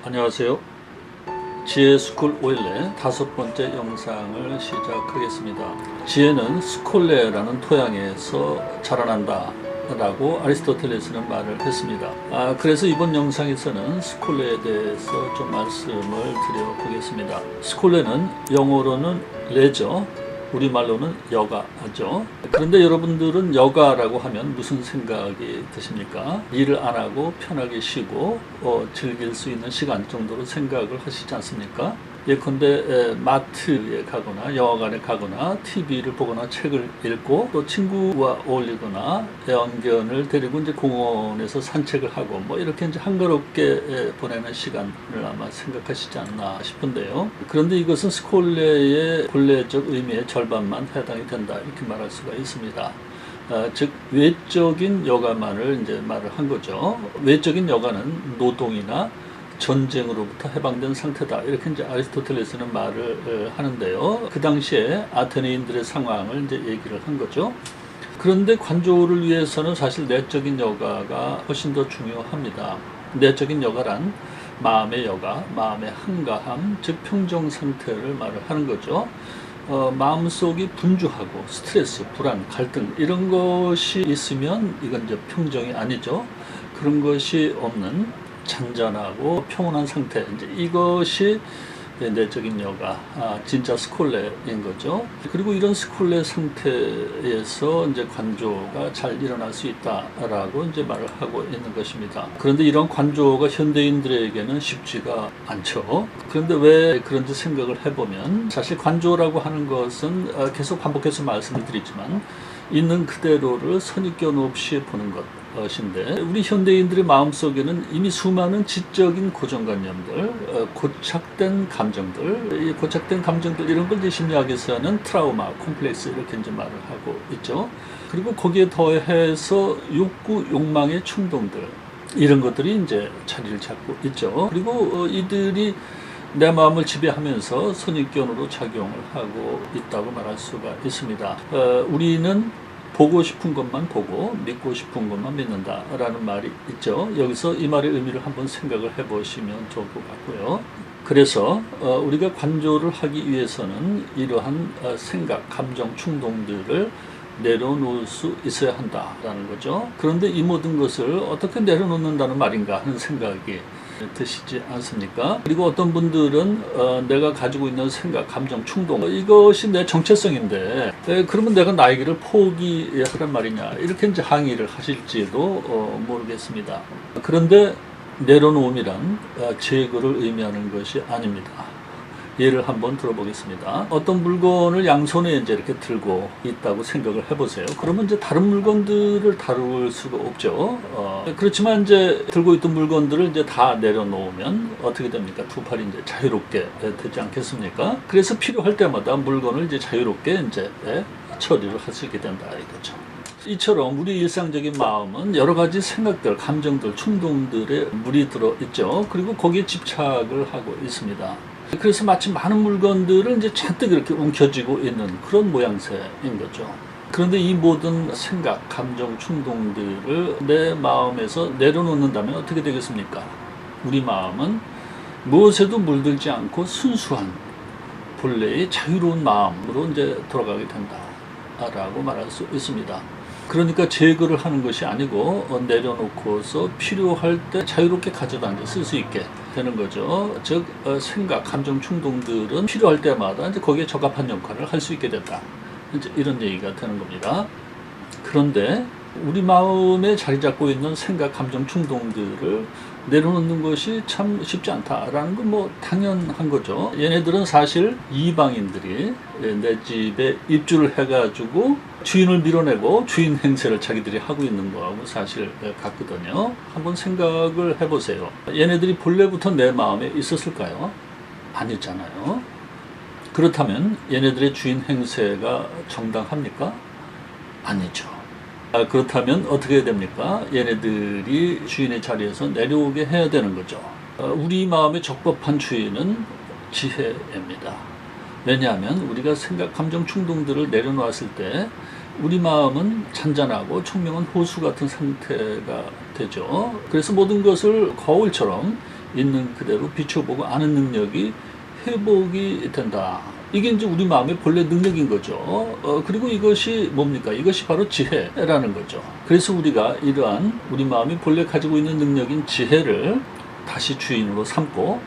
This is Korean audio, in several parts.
안녕하세요. 지혜스쿨 오일의 5번째 영상을 시작하겠습니다. 지혜는 스콜레라는 토양에서 자라난다 라고 아리스토텔레스는 말을 했습니다. 그래서 이번 영상에서는 스콜레에 대해서 좀 말씀을 드려보겠습니다. 스콜레는 영어로는 레저, 우리말로는 여가죠. 그런데 여러분들은 여가라고 하면 무슨 생각이 드십니까? 일을 안 하고 편하게 쉬고 즐길 수 있는 시간 정도로 생각을 하시지 않습니까? 예컨대 마트에 가거나 영화관에 가거나 TV를 보거나 책을 읽고 또 친구와 어울리거나 애완견을 데리고 이제 공원에서 산책을 하고 뭐 이렇게 이제 한가롭게 보내는 시간을 아마 생각하시지 않나 싶은데요. 그런데 이것은 스콜레의 본래적 의미의 절반만 해당이 된다 이렇게 말할 수가 있습니다. 즉 외적인 여가만을 이제 말을 한 거죠. 외적인 여가는 노동이나 전쟁으로부터 해방된 상태다. 이렇게 이제 아리스토텔레스는 말을 하는데요. 그 당시에 아테네인들의 상황을 이제 얘기를 한 거죠. 그런데 관조를 위해서는 사실 내적인 여가가 훨씬 더 중요합니다. 내적인 여가란 마음의 여가, 마음의 한가함, 즉 평정 상태를 말을 하는 거죠. 마음속이 분주하고 스트레스, 불안, 갈등 이런 것이 있으면 이건 이제 평정이 아니죠. 그런 것이 없는 잔잔하고 평온한 상태, 이제 이것이 내적인 여가, 진짜 스콜레인 거죠. 그리고 이런 스콜레 상태에서 이제 관조가 잘 일어날 수 있다라고 이제 말을 하고 있는 것입니다. 그런데 이런 관조가 현대인들에게는 쉽지가 않죠. 그런데 왜 그런지 생각을 해보면 사실 관조라고 하는 것은 계속 반복해서 말씀을 드리지만 있는 그대로를 선입견 없이 보는 것인데 우리 현대인들의 마음속에는 이미 수많은 지적인 고정관념들, 고착된 감정들, 이 고착된 감정들 이런 걸 이제 심리학에서는 트라우마, 콤플렉스 이렇게 이제 말을 하고 있죠. 그리고 거기에 더해서 욕구, 욕망의 충동들 이런 것들이 이제 자리를 잡고 있죠. 그리고 이들이 내 마음을 지배하면서 선입견으로 작용을 하고 있다고 말할 수가 있습니다. 우리는 보고 싶은 것만 보고 믿고 싶은 것만 믿는다라는 말이 있죠. 여기서 이 말의 의미를 한번 생각을 해보시면 좋을 것 같고요. 그래서 우리가 관조를 하기 위해서는 이러한 생각, 감정, 충동들을 내려놓을 수 있어야 한다라는 거죠. 그런데 이 모든 것을 어떻게 내려놓는다는 말인가 하는 생각이 드시지 않습니까? 그리고 어떤 분들은 내가 가지고 있는 생각, 감정, 충동 이것이 내 정체성인데 그러면 내가 나에게를 포기하란 말이냐 이렇게 이제 항의를 하실지도 모르겠습니다. 그런데 내려놓음이란 제거를 의미하는 것이 아닙니다. 예를 한번 들어보겠습니다. 어떤 물건을 양손에 이제 이렇게 들고 있다고 생각을 해보세요. 그러면 이제 다른 물건들을 다룰 수가 없죠. 그렇지만 이제 들고 있던 물건들을 이제 다 내려놓으면 어떻게 됩니까? 두 팔이 이제 자유롭게 되지 않겠습니까? 그래서 필요할 때마다 물건을 이제 자유롭게 이제 처리를 할 수 있게 된다 이거죠. 이처럼 우리 일상적인 마음은 여러 가지 생각들, 감정들, 충동들에 물이 들어 있죠. 그리고 거기에 집착을 하고 있습니다. 그래서 마치 많은 물건들을 이제 잔뜩 이렇게 움켜쥐고 있는 그런 모양새인 거죠. 그런데 이 모든 생각, 감정, 충동들을 내 마음에서 내려놓는다면 어떻게 되겠습니까? 우리 마음은 무엇에도 물들지 않고 순수한 본래의 자유로운 마음으로 이제 돌아가게 된다라고 말할 수 있습니다. 그러니까 제거를 하는 것이 아니고 내려놓고서 필요할 때 자유롭게 가져다 이제 쓸 수 있게 되는 거죠. 즉 생각, 감정, 충동들은 필요할 때마다 이제 거기에 적합한 역할을 할 수 있게 된다. 이제 이런 얘기가 되는 겁니다. 그런데 우리 마음에 자리 잡고 있는 생각, 감정, 충동들을 내려놓는 것이 참 쉽지 않다라는 건 뭐 당연한 거죠. 얘네들은 사실 이방인들이 내 집에 입주를 해가지고 주인을 밀어내고 주인 행세를 자기들이 하고 있는 거하고 사실 같거든요. 한번 생각을 해보세요. 얘네들이 본래부터 내 마음에 있었을까요? 아니잖아요. 그렇다면 얘네들의 주인 행세가 정당합니까? 아니죠. 그렇다면 어떻게 됩니까? 얘네들이 주인의 자리에서 내려오게 해야 되는 거죠. 우리 마음의 적법한 주인은 지혜입니다. 왜냐하면 우리가 생각, 감정, 충동들을 내려놓았을 때 우리 마음은 잔잔하고 청명한 호수 같은 상태가 되죠. 그래서 모든 것을 거울처럼 있는 그대로 비춰보고 아는 능력이 회복이 된다. 이게 이제 우리 마음의 본래 능력인 거죠. 그리고 이것이 뭡니까? 이것이 바로 지혜라는 거죠. 그래서 우리가 이러한 우리 마음이 본래 가지고 있는 능력인 지혜를 다시 주인으로 삼고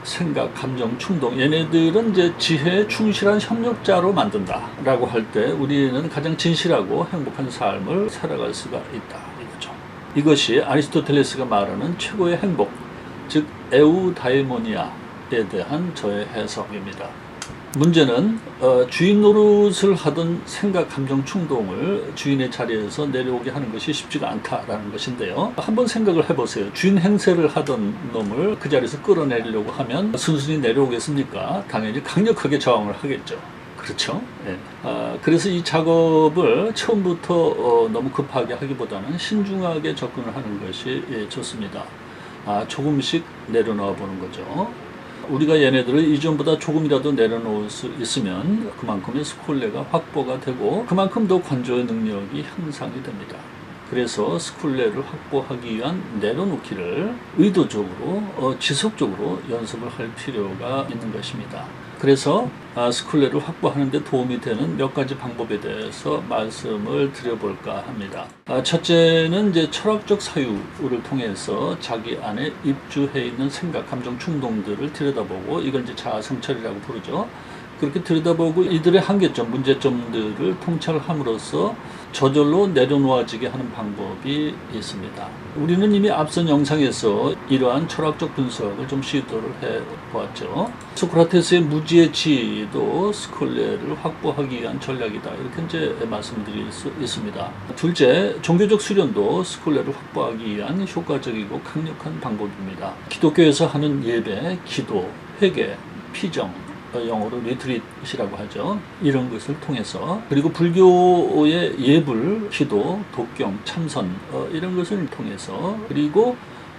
생각, 감정, 충동, 얘네들은 이제 지혜에 충실한 협력자로 만든다라고 할 때 우리는 가장 진실하고 행복한 삶을 살아갈 수가 있다 이거죠. 이것이 아리스토텔레스가 말하는 최고의 행복, 즉 에우다이모니아에 대한 저의 해석입니다. 문제는 주인 노릇을 하던 생각, 감정, 충동을 주인의 자리에서 내려오게 하는 것이 쉽지가 않다라는 것인데요. 한번 생각을 해보세요. 주인 행세를 하던 놈을 그 자리에서 끌어내리려고 하면 순순히 내려오겠습니까? 당연히 강력하게 저항을 하겠죠. 그렇죠? 예. 그래서 이 작업을 처음부터 너무 급하게 하기보다는 신중하게 접근을 하는 것이 좋습니다. 조금씩 내려놓아 보는 거죠. 우리가 얘네들을 이전보다 조금이라도 내려놓을 수 있으면 그만큼의 스콜레가 확보가 되고 그만큼 더 관조의 능력이 향상이 됩니다. 그래서 스콜레를 확보하기 위한 내려놓기를 의도적으로 지속적으로 연습을 할 필요가 있는 것입니다. 그래서 스콜레를 확보하는 데 도움이 되는 몇 가지 방법에 대해서 말씀을 드려볼까 합니다. 첫째는 이제 철학적 사유를 통해서 자기 안에 입주해 있는 생각, 감정, 충동들을 들여다보고 이걸 이제 자아성찰이라고 부르죠. 그렇게 들여다보고 이들의 한계점, 문제점들을 통찰함으로써 저절로 내려놓아지게 하는 방법이 있습니다. 우리는 이미 앞선 영상에서 이러한 철학적 분석을 좀 시도를 해보았죠. 소크라테스의 무지의 지도 스콜레를 확보하기 위한 전략이다. 이렇게 이제 말씀드릴 수 있습니다. 둘째, 종교적 수련도 스콜레를 확보하기 위한 효과적이고 강력한 방법입니다. 기독교에서 하는 예배, 기도, 회개, 피정, 영어로 리트릿이라고 하죠. 이런 것을 통해서 그리고 불교의 예불, 기도, 독경, 참선 이런 것을 통해서 그리고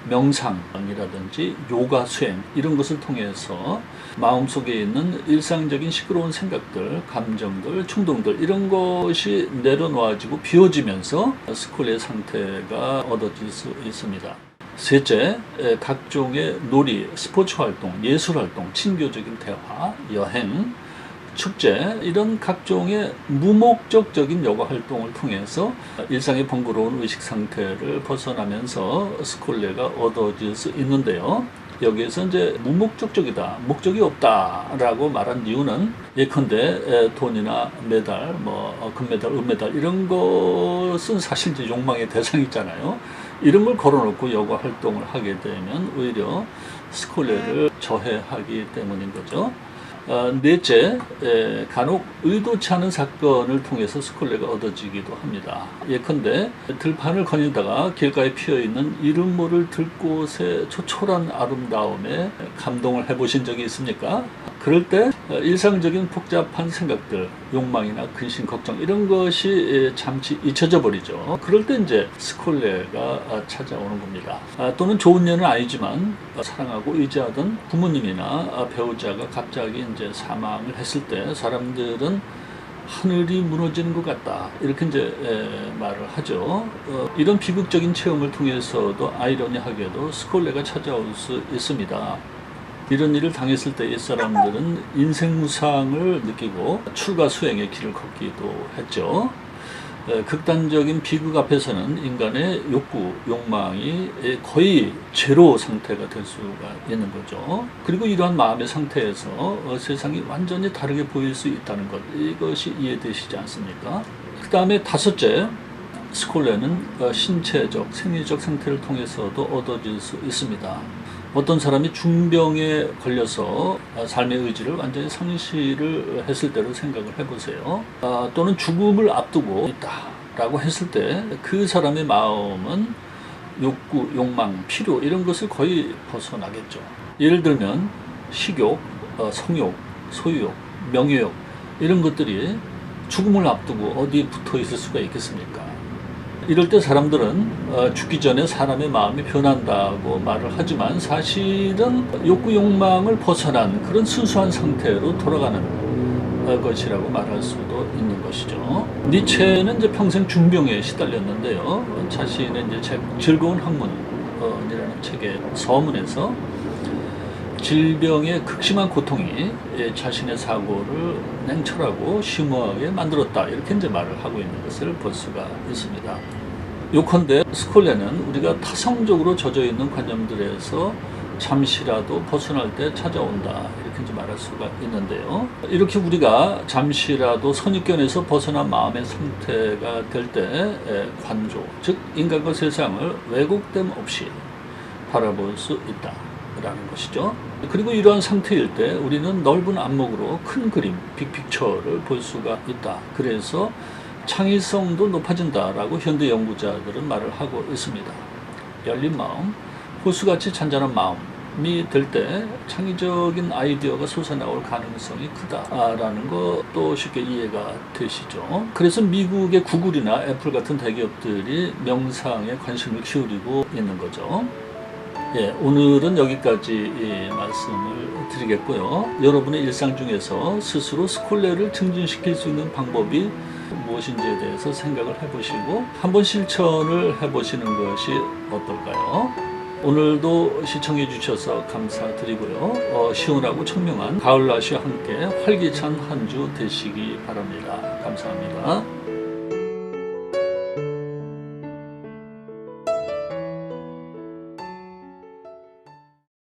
명상이라든지 요가 수행 이런 것을 통해서 마음속에 있는 일상적인 시끄러운 생각들, 감정들, 충동들 이런 것이 내려놓아지고 비워지면서 스콜레의 상태가 얻어질 수 있습니다. 셋째, 각종의 놀이, 스포츠 활동, 예술 활동, 친교적인 대화, 여행, 축제 이런 각종의 무목적적인 여가 활동을 통해서 일상의 번거로운 의식 상태를 벗어나면서 스콜레가 얻어질 수 있는데요. 여기에서 이제 무목적적이다, 목적이 없다라고 말한 이유는 예컨대 돈이나 메달, 금메달, 은메달 이런 것은 사실 이제 욕망의 대상이잖아요. 이런 걸 걸어놓고 여가 활동을 하게 되면 오히려 스콜레를 저해하기 때문인 거죠. 넷째, 간혹 의도치 않은 사건을 통해서 스콜레가 얻어지기도 합니다. 예컨대 들판을 거닐다가 길가에 피어있는 이름 모를 들꽃의 초촐한 아름다움에 감동을 해보신 적이 있습니까? 그럴 때 일상적인 복잡한 생각들, 욕망이나 근심, 걱정 이런 것이 잠시 잊혀져 버리죠. 그럴 때 이제 스콜레가 찾아오는 겁니다. 또는 좋은 예는 아니지만 사랑하고 의지하던 부모님이나 배우자가 갑자기 이제 사망을 했을 때 사람들은 하늘이 무너지는 것 같다 이렇게 이제 말을 하죠. 이런 비극적인 체험을 통해서도 아이러니하게도 스콜레가 찾아올 수 있습니다. 이런 일을 당했을 때 이 사람들은 인생 무상을 느끼고 출가 수행의 길을 걷기도 했죠. 극단적인 비극 앞에서는 인간의 욕구, 욕망이 거의 제로 상태가 될 수가 있는 거죠. 그리고 이러한 마음의 상태에서 세상이 완전히 다르게 보일 수 있다는 것, 이것이 이해되시지 않습니까? 그 다음에 다섯째, 스콜레는 신체적, 생리적 상태를 통해서도 얻어질 수 있습니다. 어떤 사람이 중병에 걸려서 삶의 의지를 완전히 상실을 했을 때를 생각을 해보세요. 또는 죽음을 앞두고 있다라고 했을 때 그 사람의 마음은 욕구, 욕망, 필요 이런 것을 거의 벗어나겠죠. 예를 들면 식욕, 성욕, 소유욕, 명예욕 이런 것들이 죽음을 앞두고 어디에 붙어 있을 수가 있겠습니까? 이럴 때 사람들은 죽기 전에 사람의 마음이 변한다고 말을 하지만 사실은 욕구 욕망을 벗어난 그런 순수한 상태로 돌아가는 것이라고 말할 수도 있는 것이죠. 니체는 이제 평생 중병에 시달렸는데요. 자신의 이제 즐거운 학문이라는 책의 서문에서 질병의 극심한 고통이 자신의 사고를 냉철하고 심오하게 만들었다, 이렇게 이제 말을 하고 있는 것을 볼 수가 있습니다. 요컨대 스콜레는 우리가 타성적으로 젖어 있는 관념들에서 잠시라도 벗어날 때 찾아온다, 이렇게 이제 말할 수가 있는데요. 이렇게 우리가 잠시라도 선입견에서 벗어난 마음의 상태가 될 때 관조, 즉 인간과 세상을 왜곡됨 없이 바라볼 수 있다 라는 것이죠. 그리고 이러한 상태일 때 우리는 넓은 안목으로 큰 그림, 빅픽처를 볼 수가 있다. 그래서 창의성도 높아진다라고 현대 연구자들은 말을 하고 있습니다. 열린 마음, 호수같이 잔잔한 마음이 될 때 창의적인 아이디어가 솟아나올 가능성이 크다라는 것도 쉽게 이해가 되시죠. 그래서 미국의 구글이나 애플 같은 대기업들이 명상에 관심을 기울이고 있는 거죠. 예, 오늘은 여기까지 말씀을 드리겠고요. 여러분의 일상 중에서 스스로 스콜레를 증진시킬 수 있는 방법이 무엇인지에 대해서 생각을 해보시고 한번 실천을 해보시는 것이 어떨까요? 오늘도 시청해 주셔서 감사드리고요. 시원하고 청명한 가을 날씨와 함께 활기찬 한 주 되시기 바랍니다. 감사합니다.